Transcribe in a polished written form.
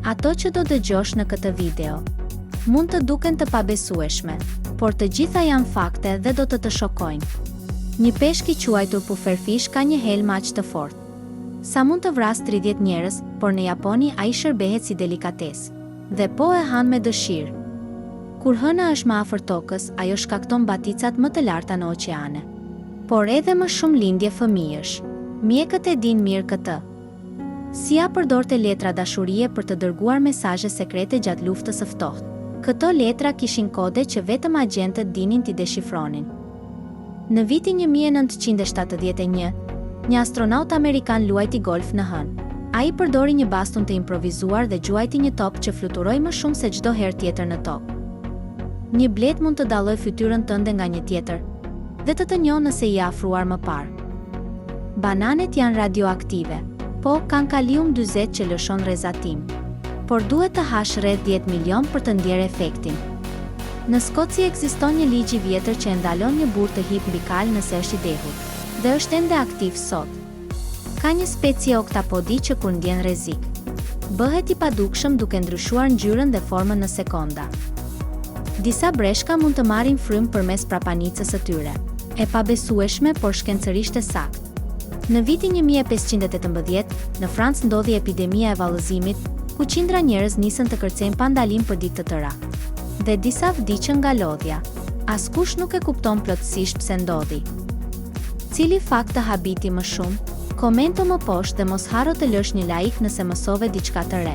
Ato që do dëgjosh në këtë video mund të duken të pabesueshme, por të gjitha janë fakte dhe do të shokojnë. Një peshk i quajtur pufferfish ka një helm aq të fortë sa mund të vrasë 30 njerëz, por në Japoni ai shërbehet si delikatesë dhe po e han me dëshirë. Kur hëna është më afër tokës, ajo shkakton baticat më të larta në oqeane, por edhe më shumë lindje fëmijësh. Mjekët e din mirë këtë. CIA përdorte letra dashurie për të dërguar mesazhe sekrete gjatë luftës së ftohtë. Këto letra kishin kode që vetëm agjentët dinin t'i deshifronin. Në vitin 1971, një astronaut amerikan luajti golf në hënë. Ai përdori një bastun të improvisuar dhe gjuajti një top që fluturoi më shumë se çdo herë tjetër në tokë. Një blet mund të dallojë fytyrën tënde nga një tjetër dhe të njohë nëse i afruar më parë. Bananet janë radioaktive, po kanë kalium-40 që lëshon rrezatim, por duhet të hash rreth 10 milion për të ndjerë efektin. Në Skoci ekziston një ligj i vjetër që e ndalon një burr të hip mbi kal nëse është i dehur, dhe është ende aktiv sot. Ka një specie oktapodi që kur ndjen rrezik, bëhet i padukshëm duke ndryshuar ngjyrën dhe formën në sekonda. Disa breshka mund të marrin frymë përmes prapanicës së tyre. E pabesueshme, por shkencërisht e saktë. Në vitin 1518, në Francë ndodhi epidemia e vallëzimit, ku qindra njerëz nisën të kërcejnë pa ndalim për ditë të tëra. Dhe disa vdiqën nga lodhja. Askush nuk e kupton plotësisht pse ndodhi. Cili fakt të habiti më shumë? Komento më poshtë dhe mos harro të lësh një like nëse mësove diçka të re.